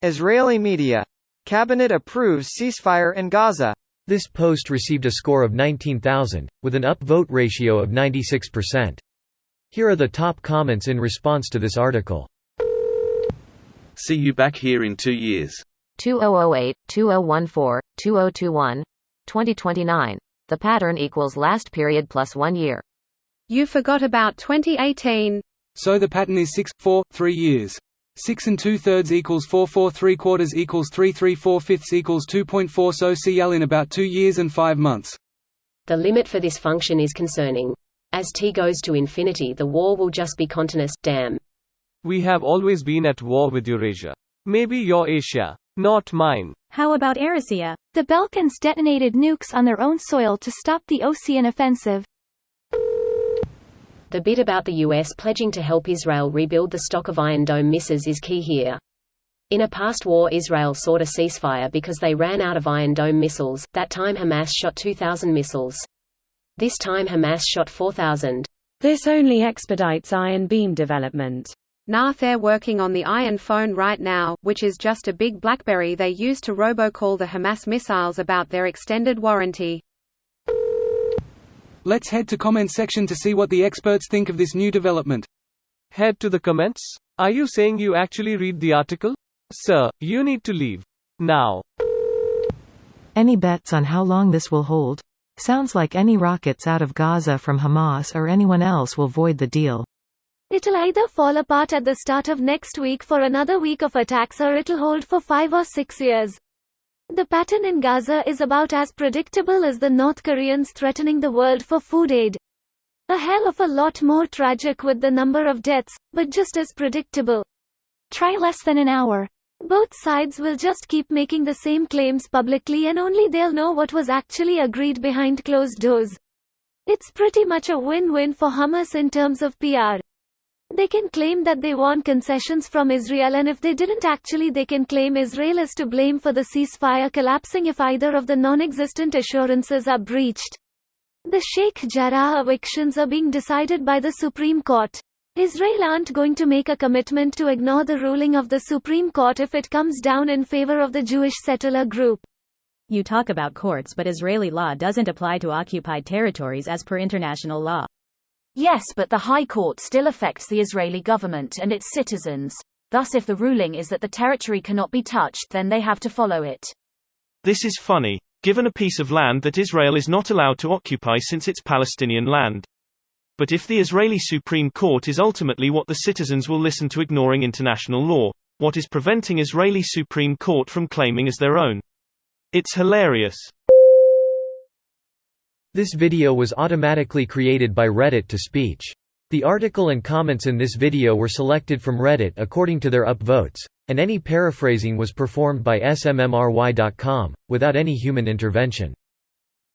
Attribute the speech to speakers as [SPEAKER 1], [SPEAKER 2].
[SPEAKER 1] Israeli media. Cabinet approves ceasefire in Gaza.
[SPEAKER 2] This post received a score of 19,000, with an upvote ratio of 96%. Here are the top comments in response to this article.
[SPEAKER 3] See you back here in 2 years.
[SPEAKER 4] 2008, 2014, 2021, 2029. The pattern equals last period plus 1 year.
[SPEAKER 5] You forgot about 2018.
[SPEAKER 6] So the pattern is 6, 4, 3 years. 6 2/3 equals 4, 4 3/4 equals 3, 3 4/5 equals 2.4. So CL in about 2 years and 5 months.
[SPEAKER 7] The limit for this function is concerning. As t goes to infinity, the war will just be continuous. Damn.
[SPEAKER 8] We have always been at war with Eurasia. Maybe your Asia, not mine.
[SPEAKER 9] How about Eurasia? The Balkans detonated nukes on their own soil to stop the Ocean offensive.
[SPEAKER 7] The bit about the US pledging to help Israel rebuild the stock of Iron Dome missiles is key here. In a past war, Israel sought a ceasefire because they ran out of Iron Dome missiles. That time Hamas shot 2,000 missiles. This time Hamas shot 4,000.
[SPEAKER 10] This only expedites iron beam development.
[SPEAKER 5] Nah, they're working on the Iron Phone right now, which is just a big BlackBerry they use to robocall the Hamas missiles about their extended warranty.
[SPEAKER 6] Let's head to comment section to see what the experts think of this new development.
[SPEAKER 8] Head to the comments? Are you saying you actually read the article? Sir, you need to leave. Now.
[SPEAKER 11] Any bets on how long this will hold? Sounds like any rockets out of Gaza from Hamas or anyone else will void the deal.
[SPEAKER 9] It'll either fall apart at the start of next week for another week of attacks, or it'll hold for 5 or 6 years. The pattern in Gaza is about as predictable as the North Koreans threatening the world for food aid. A hell of a lot more tragic with the number of deaths, but just as predictable. Try less than an hour. Both sides will just keep making the same claims publicly, and only they'll know what was actually agreed behind closed doors. It's pretty much a win-win for Hamas in terms of PR. They can claim that they want concessions from Israel, and if they didn't actually, they can claim Israel is to blame for the ceasefire collapsing if either of the non-existent assurances are breached. The Sheikh Jarrah evictions are being decided by the Supreme Court. Israel aren't going to make a commitment to ignore the ruling of the Supreme Court if it comes down in favor of the Jewish settler group.
[SPEAKER 10] You talk about courts, but Israeli law doesn't apply to occupied territories as per international law.
[SPEAKER 12] Yes, but the High Court still affects the Israeli government and its citizens. Thus, if the ruling is that the territory cannot be touched, then they have to follow it.
[SPEAKER 13] This is funny, given a piece of land that Israel is not allowed to occupy since it's Palestinian land. But if the Israeli Supreme Court is ultimately what the citizens will listen to, ignoring international law, what is preventing Israeli Supreme Court from claiming as their own? It's hilarious.
[SPEAKER 2] This video was automatically created by Reddit to speech. The article and comments in this video were selected from Reddit according to their upvotes, and any paraphrasing was performed by smmry.com, without any human intervention.